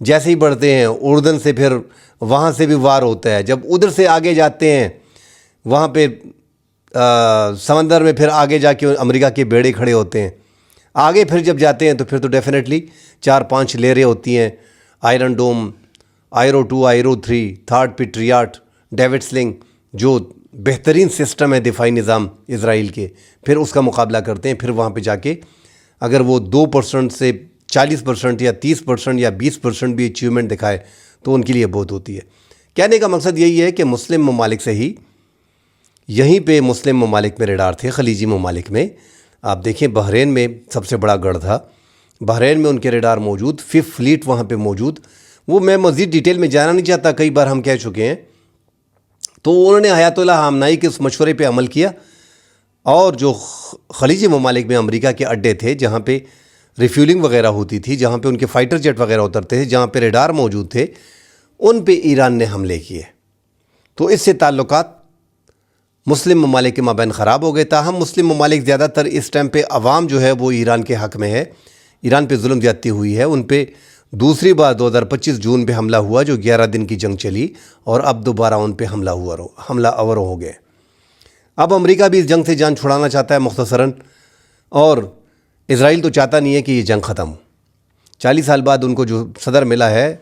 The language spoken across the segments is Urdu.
جیسے ہی بڑھتے ہیں اردن سے پھر وہاں سے بھی وار ہوتا ہے. جب ادھر سے آگے جاتے ہیں وہاں پہ سمندر میں پھر آگے جا کے امریکہ کے بیڑے کھڑے ہوتے ہیں. آگے پھر جب جاتے ہیں تو پھر تو ڈیفینیٹلی 4-5 لیئریں ہوتی ہیں. Iron Dome, آئرو 2, آئرو 3, third patriot, David sling, جو بہترین سسٹم ہے دفاعی نظام اسرائیل کے, پھر اس کا مقابلہ کرتے ہیں. پھر وہاں پہ جا کے اگر وہ 2% سے 40% یا 30% یا 20% بھی اچیومنٹ دکھائے تو ان کے لیے بہت ہوتی ہے. کہنے کا مقصد یہی ہے کہ مسلم ممالک سے ہی, یہیں پہ مسلم ممالک میں ریڈار تھے, خلیجی ممالک میں. آپ دیکھیں بحرین میں سب سے بڑا گڑھ تھا, بحرین میں ان کے ریڈار موجود, 5th فلیٹ وہاں پہ موجود. وہ میں مزید ڈیٹیل میں جانا نہیں چاہتا, کئی بار ہم کہہ چکے ہیں. تو انہوں نے حیات اللہ خامنائی کے اس مشورے پہ عمل کیا, اور جو خلیجی ممالک میں امریکہ کے اڈے تھے جہاں پہ ریفیولنگ وغیرہ ہوتی تھی, جہاں پہ ان کے فائٹر جیٹ وغیرہ اترتے تھے, جہاں پہ ریڈار موجود تھے, ان پہ ایران نے حملے کیے. تو اس سے تعلقات مسلم ممالک کے مابین خراب ہو گئے. تاہم مسلم ممالک زیادہ تر اس ٹائم پہ عوام جو ہے وہ ایران کے حق میں ہے. ایران پہ ظلم زیادتی ہوئی ہے. ان پہ دوسری بار 2025 جون پہ حملہ ہوا, جو 11 دن کی جنگ چلی, اور اب دوبارہ ان پہ حملہ آور ہو گئے. اب امریکہ بھی اس جنگ سے جان چھڑانا چاہتا ہے مختصراً, اور اسرائیل تو چاہتا نہیں ہے کہ یہ جنگ ختم ہو. 40 سال بعد ان کو جو صدر ملا ہے,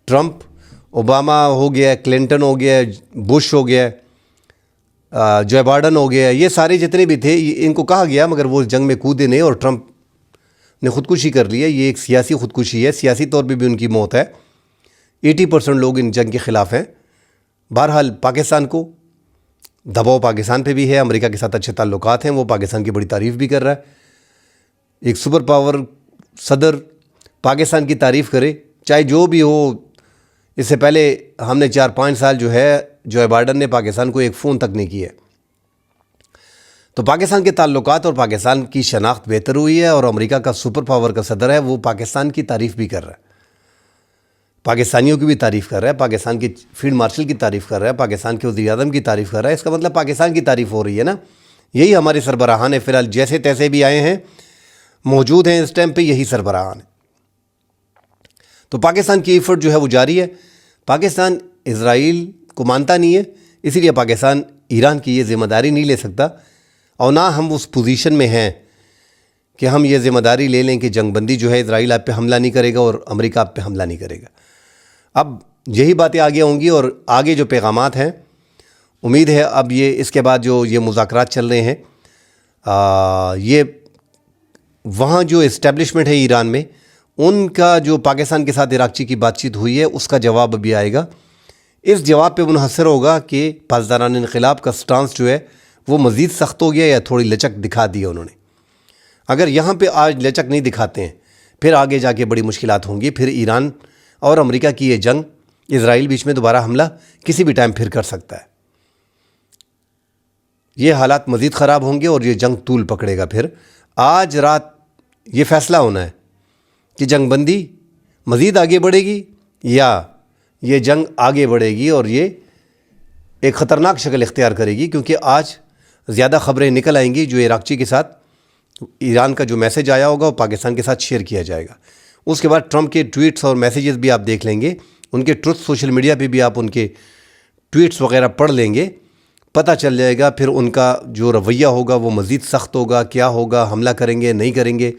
ٹرمپ, اوباما ہو گیا, کلنٹن ہو گیا, بش ہو گیا, جو بائیڈن ہو گیا, یہ سارے جتنے بھی تھے ان کو کہا گیا, مگر وہ جنگ میں کودے نہیں, اور ٹرمپ نے خودکشی کر لی ہے. یہ ایک سیاسی خودکشی ہے, سیاسی طور پہ بھی ان کی موت ہے. 80% لوگ ان جنگ کے خلاف ہیں. بہرحال پاکستان کو دباؤ پاکستان پہ بھی ہے, امریکہ کے ساتھ اچھے تعلقات ہیں, وہ پاکستان کی بڑی تعریف بھی کر رہا ہے. ایک سپر پاور صدر پاکستان کی تعریف کرے, چاہے جو بھی ہو. اس سے پہلے ہم نے 4-5 سال جو بائیڈن نے پاکستان کو ایک فون تک نہیں کیا. تو پاکستان کے تعلقات اور پاکستان کی شناخت بہتر ہوئی ہے, اور امریکہ کا سپر پاور کا صدر ہے وہ پاکستان کی تعریف بھی کر رہا ہے, پاکستانیوں کی بھی تعریف کر رہا ہے, پاکستان کے فیلڈ مارشل کی تعریف کر رہا ہے, پاکستان کے وزیر اعظم کی تعریف کر رہا ہے. اس کا مطلب پاکستان کی تعریف ہو رہی ہے نا. یہی ہمارے سربراہان ہیں, فی الحال جیسے تیسے بھی آئے ہیں, موجود ہیں اس ٹائم پہ, یہی سربراہان ہیں. تو پاکستان کی ایفرٹ جو ہے وہ جاری ہے. پاکستان اسرائیل کو مانتا نہیں ہے, اسی لیے پاکستان ایران کی یہ ذمہ داری نہیں لے سکتا, اور نہ ہم اس پوزیشن میں ہیں کہ ہم یہ ذمہ داری لے لیں کہ جنگ بندی جو ہے اسرائیل آپ پہ حملہ نہیں کرے گا اور امریکہ آپ پہ حملہ نہیں کرے گا. اب یہی باتیں آگے ہوں گی, اور آگے جو پیغامات ہیں امید ہے اب یہ اس کے بعد جو یہ مذاکرات چل رہے ہیں, یہ وہاں جو اسٹیبلشمنٹ ہے ایران میں, ان کا جو پاکستان کے ساتھ عراقچی کی بات چیت ہوئی ہے اس کا جواب بھی آئے گا. اس جواب پہ منحصر ہوگا کہ پاسداران انقلاب کا سٹانس جو ہے وہ مزید سخت ہو گیا یا تھوڑی لچک دکھا دی انہوں نے. اگر یہاں پہ آج لچک نہیں دکھاتے ہیں, پھر آگے جا کے بڑی مشکلات ہوں گی. پھر ایران اور امریکہ کی یہ جنگ, اسرائیل بیچ میں دوبارہ حملہ کسی بھی ٹائم پھر کر سکتا ہے. یہ حالات مزید خراب ہوں گے اور یہ جنگ طول پکڑے گا. پھر آج رات یہ فیصلہ ہونا ہے کہ جنگ بندی مزید آگے بڑھے گی یا یہ جنگ آگے بڑھے گی اور یہ ایک خطرناک شکل اختیار کرے گی. کیونکہ آج زیادہ خبریں نکل آئیں گی جو عراقچی کے ساتھ ایران کا جو میسج آیا ہوگا وہ پاکستان کے ساتھ شیئر کیا جائے گا. اس کے بعد ٹرمپ کے ٹویٹس اور میسیجز بھی آپ دیکھ لیں گے, ان کے ٹروتھ سوشل میڈیا پہ بھی آپ ان کے ٹویٹس وغیرہ پڑھ لیں گے, پتہ چل جائے گا. پھر ان کا جو رویہ ہوگا وہ مزید سخت ہوگا. کیا ہوگا, حملہ کریں گے نہیں کریں گے,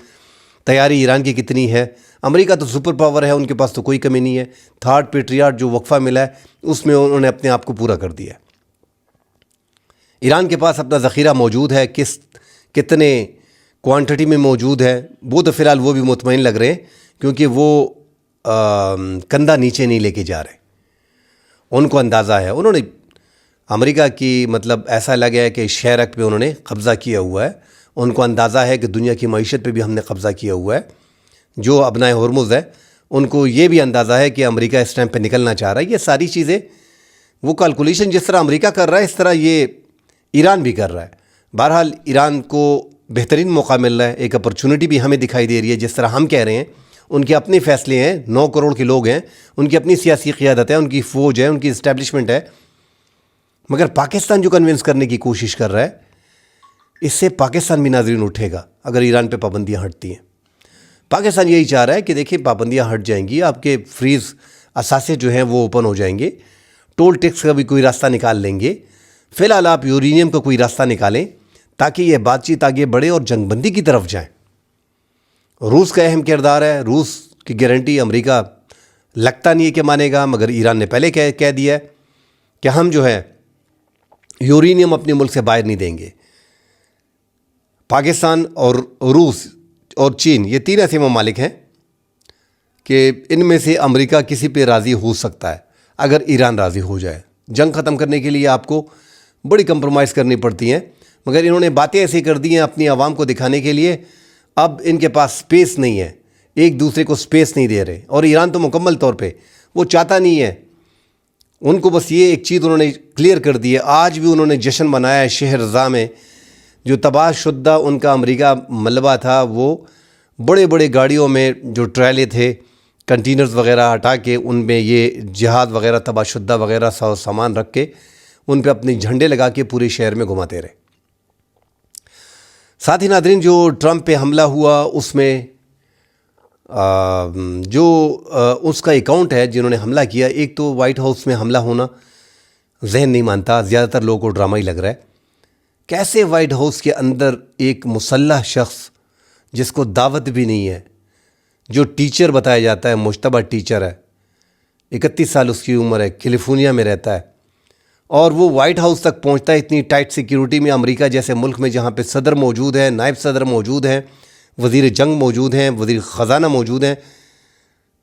تیاری ایران کی کتنی ہے. امریکہ تو سپر پاور ہے, ان کے پاس تو کوئی کمی نہیں ہے. تھرڈ پیٹریاٹ جو وقفہ ملا ہے اس میں انہوں نے اپنے آپ کو پورا کر دیا. ایران کے پاس اپنا ذخیرہ موجود ہے, کتنے کوانٹٹی میں موجود ہے وہ تو فی الحال وہ بھی مطمئن لگ رہے ہیں, کیونکہ وہ کندھا نیچے نہیں لے کے جا رہے. ان کو اندازہ ہے, انہوں نے امریکہ کی مطلب ایسا لگا ہے کہ شہرک پہ انہوں نے قبضہ کیا ہوا ہے. ان کو اندازہ ہے کہ دنیا کی معیشت پہ بھی ہم نے قبضہ کیا ہوا ہے. جو ابنائے ہرمز ہے ان کو یہ بھی اندازہ ہے کہ امریکہ اس ٹائم پہ نکلنا چاہ رہا ہے. یہ ساری چیزیں وہ کیلکولیشن جس طرح امریکہ کر رہا ہے اس طرح یہ ایران بھی کر رہا ہے. بہرحال ایران کو بہترین موقع مل رہا ہے, ایک اپرچونٹی بھی ہمیں دکھائی دے رہی ہے. جس طرح ہم کہہ رہے ہیں ان کے اپنے فیصلے ہیں, 9 کروڑ کے لوگ ہیں, ان کی اپنی سیاسی قیادت ہے, ان کی فوج ہے, ان کی اسٹیبلشمنٹ ہے. مگر پاکستان جو کنونس کرنے کی کوشش کر رہا ہے, اس سے پاکستان بھی ناظرین اٹھے گا اگر ایران پہ پابندیاں ہٹتی ہیں. پاکستان یہی چاہ رہا ہے کہ دیکھیں پابندیاں ہٹ جائیں گی، آپ کے فریز اثاثے جو ہیں وہ اوپن ہو جائیں گے، ٹول ٹیکس کا بھی کوئی راستہ نکال لیں گے، فی الحال آپ یورینیم کا کوئی راستہ نکالیں تاکہ یہ بات چیت آگے بڑھے اور جنگ بندی کی طرف جائیں۔ روس کا اہم کردار ہے، روس کی گارنٹی امریکہ لگتا نہیں ہے کہ مانے گا، مگر ایران نے پہلے کہہ دیا ہے کہ ہم جو ہے یورینیم اپنے ملک سے باہر نہیں دیں گے۔ پاکستان اور روس اور چین یہ تین ایسے ممالک ہیں کہ ان میں سے امریکہ کسی پہ راضی ہو سکتا ہے اگر ایران راضی ہو جائے۔ جنگ ختم کرنے کے لیے آپ کو بڑی کمپرومائز کرنی پڑتی ہیں، مگر انہوں نے باتیں ایسی کر دی ہیں اپنی عوام کو دکھانے کے لیے، اب ان کے پاس سپیس نہیں ہے، ایک دوسرے کو سپیس نہیں دے رہے، اور ایران تو مکمل طور پہ وہ چاہتا نہیں ہے۔ ان کو بس یہ ایک چیز انہوں نے کلیئر کر دی ہے، آج بھی انہوں نے جشن منایا ہے شہر رضا میں، جو تباہ شدہ ان کا امریکہ ملبہ تھا، وہ بڑے بڑے گاڑیوں میں جو ٹرالے تھے کنٹینرز وغیرہ ہٹا کے ان میں یہ جہاد وغیرہ تباہ شدہ وغیرہ سامان رکھ کے ان پہ اپنے جھنڈے لگا کے پورے شہر میں گھماتے رہے۔ ساتھ ہی ناظرین، جو ٹرمپ پہ حملہ ہوا اس میں جو اس کا اکاؤنٹ ہے جنہوں نے حملہ کیا، ایک تو وائٹ ہاؤس میں حملہ ہونا ذہن نہیں مانتا، زیادہ تر لوگوں کو ڈرامہ ہی لگ رہا ہے۔ کیسے وائٹ ہاؤس کے اندر ایک مسلح شخص جس کو دعوت بھی نہیں ہے، جو ٹیچر بتایا جاتا ہے، مشتبہ ٹیچر ہے، 31 سال اس کی عمر ہے، کیلیفورنیا میں رہتا ہے، اور وہ وائٹ ہاؤس تک پہنچتا ہے اتنی ٹائٹ سیکیورٹی میں، امریکہ جیسے ملک میں جہاں پہ صدر موجود ہے، نائب صدر موجود ہیں، وزیر جنگ موجود ہیں، وزیر خزانہ موجود ہیں،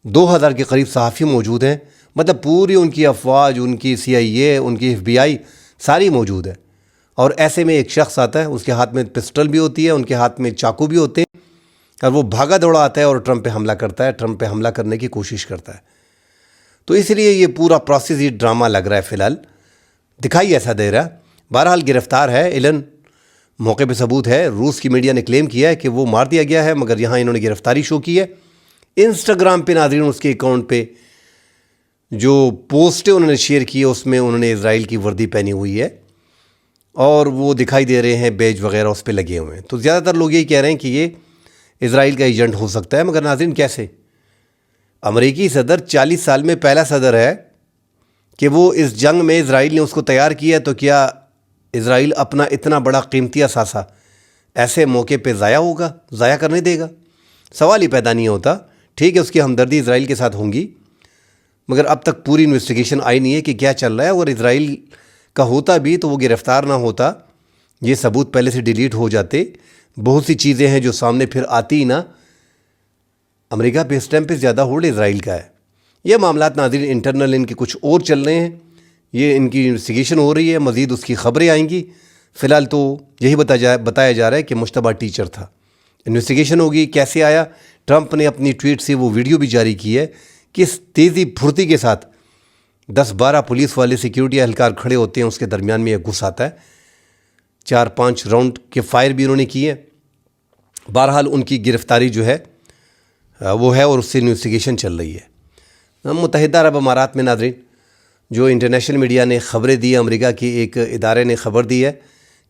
2000 کے قریب صحافی موجود ہیں، مطلب پوری ان کی افواج، ان کی CIA، ان کی FBI ساری موجود ہے، اور ایسے میں ایک شخص آتا ہے، اس کے ہاتھ میں پسٹل بھی ہوتی ہے، ان کے ہاتھ میں چاقو بھی ہوتے ہیں، اور وہ بھاگا دوڑا آتا ہے اور ٹرمپ پہ حملہ کرتا ہے، ٹرمپ پہ حملہ کرنے کی کوشش کرتا ہے۔ تو اس لیے یہ پورا پروسیس یہ ڈرامہ لگ رہا ہے، فی الحال دکھائی ایسا دے رہا۔ بہرحال گرفتار ہے ایلن، موقع پہ ثبوت ہے، روس کی میڈیا نے کلیم کیا ہے کہ وہ مار دیا گیا ہے، مگر یہاں انہوں نے گرفتاری شو کی ہے۔ انسٹاگرام پہ ناظرین اس کے اکاؤنٹ پہ جو پوسٹیں انہوں نے شیئر کی ہے اس میں انہوں نے اسرائیل کی وردی پہنی ہوئی ہے، اور وہ دکھائی دے رہے ہیں، بیج وغیرہ اس پہ لگے ہوئے ہیں۔ تو زیادہ تر لوگ یہی کہہ رہے ہیں کہ یہ اسرائیل کا ایجنٹ ہو سکتا ہے، مگر ناظرین کیسے؟ امریکی صدر 40 سال میں پہلا صدر ہے کہ وہ اس جنگ میں اسرائیل نے اس کو تیار کیا، تو کیا اسرائیل اپنا اتنا بڑا قیمتی اثاثہ ایسے موقع پہ ضائع کرنے دے گا؟ سوال ہی پیدا نہیں ہوتا۔ ٹھیک ہے، اس کی ہمدردی اسرائیل کے ساتھ ہوں گی، مگر اب تک پوری انویسٹیگیشن آئی نہیں ہے کہ کیا چل رہا ہے، اور اسرائیل کا ہوتا بھی تو وہ گرفتار نہ ہوتا، یہ ثبوت پہلے سے ڈیلیٹ ہو جاتے۔ بہت سی چیزیں ہیں جو سامنے پھر آتی ہی نہ۔ امریکہ پہ اس ٹائم پہ زیادہ ہولڈ اسرائیل کا ہے۔ یہ معاملات ناظرین انٹرنل ان کے کچھ اور چل رہے ہیں، یہ ان کی انویسٹیگیشن ہو رہی ہے، مزید اس کی خبریں آئیں گی۔ فی الحال تو یہی بتایا جا رہا ہے کہ مشتبہ ٹیچر تھا، انویسٹیگیشن ہوگی کیسے آیا۔ ٹرمپ نے اپنی ٹویٹ سے وہ ویڈیو بھی جاری کی ہے، کس تیزی پھرتی کے ساتھ 10-12 پولیس والے سیکیورٹی اہلکار کھڑے ہوتے ہیں، اس کے درمیان میں یہ گھس آتا ہے۔ 4-5 راؤنڈ کے فائر بھی انہوں نے کیے۔ بہرحال ان کی گرفتاری جو ہے وہ ہے، اور اس سے انویسٹیگیشن چل رہی ہے۔ متحدہ عرب امارات میں ناظرین جو انٹرنیشنل میڈیا نے خبریں دی، امریکہ کی ایک ادارے نے خبر دی ہے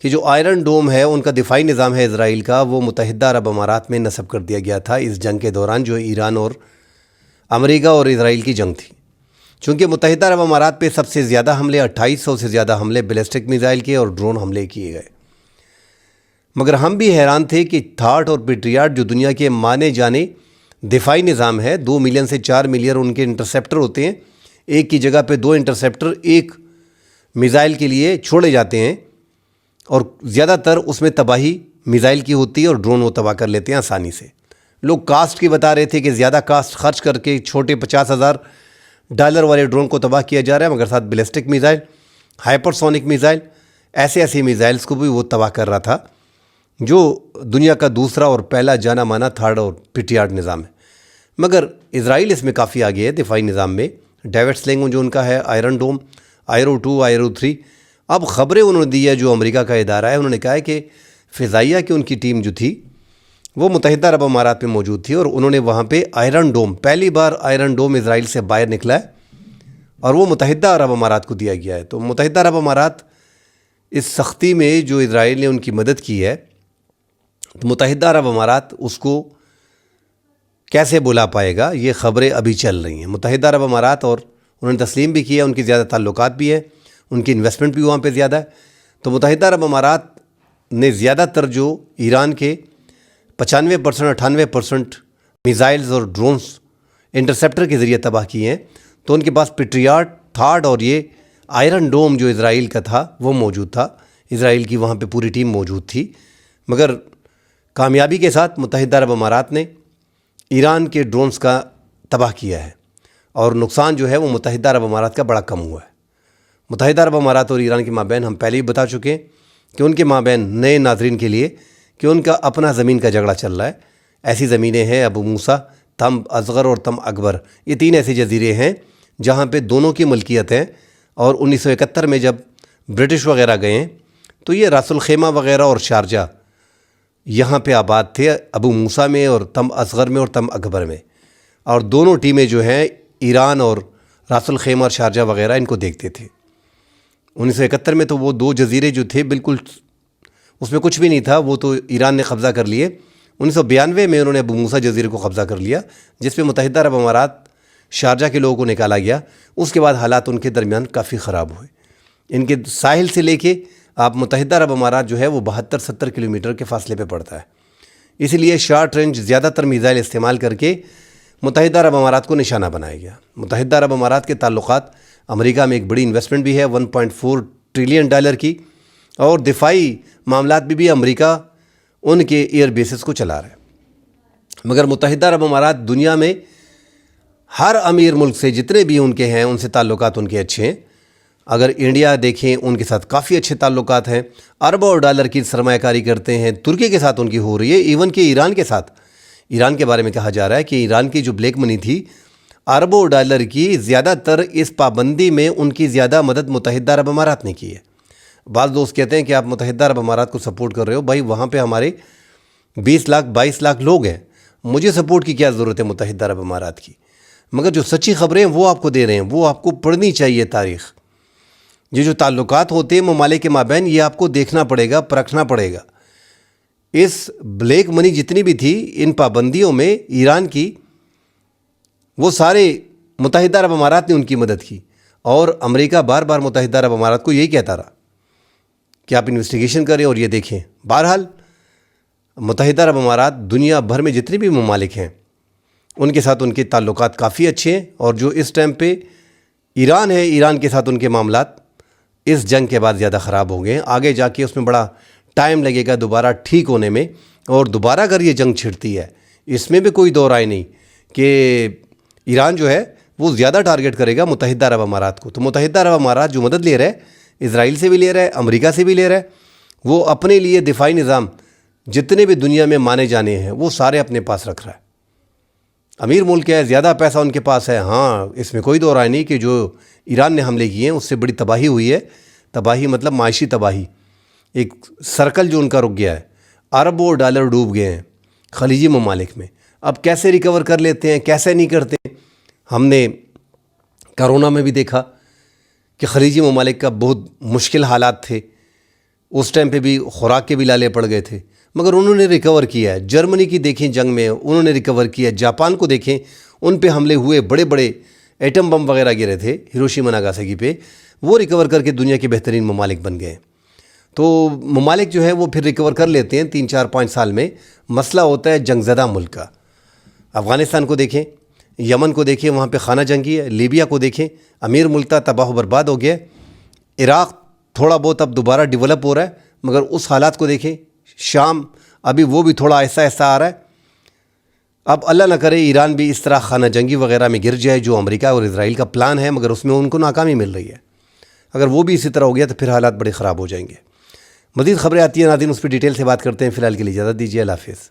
کہ جو آئرن ڈوم ہے ان کا دفاعی نظام ہے اسرائیل کا، وہ متحدہ عرب امارات میں نصب کر دیا گیا تھا اس جنگ کے دوران جو ایران اور امریکہ اور اسرائیل کی جنگ تھی۔ چونکہ متحدہ عرب امارات پہ سب سے زیادہ حملے، 2800 سے زیادہ حملے بیلسٹک میزائل کے اور ڈرون حملے کیے گئے، مگر ہم بھی حیران تھے کہ تھاٹ اور پیٹریاٹ جو دنیا کے مانے جانے دفاعی نظام ہے، 2 ملین سے 4 ملین ان کے انٹرسیپٹر ہوتے ہیں، ایک کی جگہ پہ 2 انٹرسیپٹر ایک میزائل کے لیے چھوڑے جاتے ہیں، اور زیادہ تر اس میں تباہی میزائل کی ہوتی ہے اور ڈرون وہ تباہ کر لیتے ہیں آسانی سے۔ لوگ کاسٹ کی بتا رہے تھے کہ زیادہ کاسٹ خرچ کر کے چھوٹے $50,000 والے ڈرون کو تباہ کیا جا رہا ہے، مگر ساتھ ballistic missile, hyper sonic missile, ایسے میزائلز کو بھی وہ تباہ کر رہا تھا، جو دنیا کا دوسرا اور پہلا جانا مانا تھرڈ اور پیٹریاٹ نظام ہے۔ مگر اسرائیل اس میں کافی آگے ہے دفاعی نظام میں۔ ڈیوڈ سلنگ جو ان کا ہے، آئرن ڈوم، آئرو 2، آئرو 3، اب خبریں انہوں نے دی ہے جو امریکہ کا ادارہ ہے، انہوں نے کہا ہے کہ فضائیہ کی ان کی ٹیم جو تھی وہ متحدہ عرب امارات میں موجود تھی، اور انہوں نے وہاں پہ آئرن ڈوم، پہلی بار آئرن ڈوم اسرائیل سے باہر نکلا ہے اور وہ متحدہ عرب امارات کو دیا گیا ہے۔ تو متحدہ عرب امارات اس سختی میں جو اسرائیل نے ان کی مدد کی ہے، متحدہ عرب امارات اس کو کیسے بلا پائے گا، یہ خبریں ابھی چل رہی ہیں۔ متحدہ عرب امارات، اور انہوں نے تسلیم بھی کیا، ان کی زیادہ تعلقات بھی ہیں، ان کی انویسٹمنٹ بھی وہاں پہ زیادہ ہے۔ تو متحدہ عرب امارات نے زیادہ تر جو ایران کے 95% 98% میزائلز اور ڈرونز انٹرسیپٹر کے ذریعے تباہ کیے ہیں، تو ان کے پاس پیٹریاٹ تھارڈ اور یہ آئرن ڈوم جو اسرائیل کا تھا وہ موجود تھا۔ اسرائیل کی وہاں پہ پوری ٹیم موجود تھی، مگر کامیابی کے ساتھ متحدہ عرب امارات نے ایران کے ڈرونز کا تباہ کیا ہے، اور نقصان جو ہے وہ متحدہ عرب امارات کا بڑا کم ہوا ہے۔ متحدہ عرب امارات اور ایران کے مابین ہم پہلے ہی بتا چکے ہیں کہ ان کے مابین نئے ناظرین کے لیے کہ ان کا اپنا زمین کا جھگڑا چل رہا ہے۔ ایسی زمینیں ہیں ابو موسیٰ، تم اصغر اور تم اکبر، یہ 3 ایسے جزیرے ہیں جہاں پہ دونوں کی ملکیت ہے، اور 1971 میں جب برٹش وغیرہ گئے ہیں تو یہ راس الخیمہ وغیرہ اور شارجہ یہاں پہ آباد تھے، ابو موسیٰ میں اور تم اصغر میں اور تم اکبر میں، اور دونوں ٹیمیں جو ہیں ایران اور راس الخیمہ اور شارجہ وغیرہ ان کو دیکھتے تھے۔ 1971 میں تو وہ 2 جزیرے جو تھے بالکل اس میں کچھ بھی نہیں تھا، وہ تو ایران نے قبضہ کر لیے۔ 1992 میں انہوں نے ابو موسیٰ جزیرے کو قبضہ کر لیا، جس پہ متحدہ عرب امارات شارجہ کے لوگوں کو نکالا گیا۔ اس کے بعد حالات ان کے درمیان کافی خراب ہوئے۔ ان کے ساحل سے لے کے آپ متحدہ عرب امارات جو ہے وہ 72-70 کلومیٹر کے فاصلے پہ پڑتا ہے، اسی لیے شارٹ رینج زیادہ تر میزائل استعمال کر کے متحدہ عرب امارات کو نشانہ بنایا گیا۔ متحدہ عرب امارات کے تعلقات امریکہ میں ایک بڑی انویسٹمنٹ بھی ہے 1.4 ٹریلین ڈالر کی، اور دفاعی معاملات بھی امریکہ ان کے ایئر بیسز کو چلا رہا ہے۔ مگر متحدہ عرب امارات دنیا میں ہر امیر ملک سے جتنے بھی ان کے ہیں ان سے تعلقات ان کے اچھے ہیں۔ اگر انڈیا دیکھیں ان کے ساتھ کافی اچھے تعلقات ہیں، اربوں ڈالر کی سرمایہ کاری کرتے ہیں، ترکی کے ساتھ ان کی ہو رہی ہے، ایون کہ ایران کے ساتھ۔ ایران کے بارے میں کہا جا رہا ہے کہ ایران کی جو بلیک منی تھی اربوں ڈالر کی، زیادہ تر اس پابندی میں ان کی زیادہ مدد متحدہ عرب امارات نے کی ہے۔ بعض دوست کہتے ہیں کہ آپ متحدہ عرب امارات کو سپورٹ کر رہے ہو، بھائی وہاں پہ ہمارے 20 لاکھ 22 لاکھ لوگ ہیں، مجھے سپورٹ کی کیا ضرورت ہے متحدہ عرب امارات کی؟ مگر جو سچی خبریں ہیں وہ آپ کو دے رہے ہیں، وہ آپ کو پڑھنی چاہیے تاریخ۔ یہ جو تعلقات ہوتے ہیں ممالک کے مابین، یہ آپ کو دیکھنا پڑے گا، پرکھنا پڑے گا۔ اس بلیک منی جتنی بھی تھی ان پابندیوں میں ایران کی، وہ سارے متحدہ عرب امارات نے ان کی مدد کی، اور امریکہ بار بار متحدہ عرب امارات کو یہی کہتا رہا کہ آپ انویسٹیگیشن کریں اور یہ دیکھیں۔ بہرحال متحدہ عرب امارات دنیا بھر میں جتنے بھی ممالک ہیں ان کے ساتھ ان کے تعلقات کافی اچھے ہیں، اور جو اس ٹائم پہ ایران ہے، ایران کے ساتھ ان کے معاملات اس جنگ کے بعد زیادہ خراب ہو گئے ہیں۔ آگے جا کے اس میں بڑا ٹائم لگے گا دوبارہ ٹھیک ہونے میں، اور دوبارہ اگر یہ جنگ چھڑتی ہے اس میں بھی کوئی دو رائے نہیں کہ ایران جو ہے وہ زیادہ ٹارگٹ کرے گا متحدہ عرب امارات کو۔ تو متحدہ عرب امارات جو مدد لے رہا ہے، اسرائیل سے بھی لے رہا ہے، امریکہ سے بھی لے رہا ہے، وہ اپنے لیے دفاعی نظام جتنے بھی دنیا میں مانے جانے ہیں وہ سارے اپنے پاس رکھ رہا ہے۔ امیر ملک ہے، زیادہ پیسہ ان کے پاس ہے، ہاں اس میں کوئی دو رائے نہیں کہ جو ایران نے حملے کیے ہیں اس سے بڑی تباہی ہوئی ہے۔ تباہی مطلب معاشی تباہی، ایک سرکل جو ان کا رک گیا ہے، اربوں ڈالر ڈوب گئے ہیں خلیجی ممالک میں۔ اب کیسے ریکور کر لیتے ہیں، کیسے نہیں کرتے؟ ہم نے کرونا میں بھی دیکھا کہ خلیجی ممالک کا بہت مشکل حالات تھے، اس ٹائم پہ بھی خوراک کے بھی لالے پڑ گئے تھے، مگر انہوں نے ریکور کیا ہے۔ جرمنی کی دیکھیں جنگ میں انہوں نے ریکور کیا، جاپان کو دیکھیں ان پہ حملے ہوئے، بڑے بڑے ایٹم بم وغیرہ گرے تھے ہیروشیما ناگاساکی پہ، وہ ریکور کر کے دنیا کے بہترین ممالک بن گئے۔ تو ممالک جو ہے وہ پھر ریکور کر لیتے ہیں 3 4 5 سال میں۔ مسئلہ ہوتا ہے جنگ زدہ ملک کا۔ افغانستان کو دیکھیں، یمن کو دیکھیں، وہاں پہ خانہ جنگی ہے، لیبیا کو دیکھیں امیر ملک تھا، تباہ و برباد ہو گیا۔ عراق تھوڑا بہت اب دوبارہ ڈیولپ ہو رہا ہے، مگر اس حالات کو دیکھیں۔ شام ابھی وہ بھی تھوڑا ایسا ایسا آ رہا ہے۔ اب اللہ نہ کرے ایران بھی اس طرح خانہ جنگی وغیرہ میں گر جائے جو امریکہ اور اسرائیل کا پلان ہے، مگر اس میں ان کو ناکامی مل رہی ہے۔ اگر وہ بھی اسی طرح ہو گیا تو پھر حالات بڑے خراب ہو جائیں گے۔ مزید خبریں آتی ہیں ناظرین، اس پہ ڈیٹیل سے بات کرتے ہیں۔ فی الحال کے لیے اجازت دیجیے، اللہ حافظ۔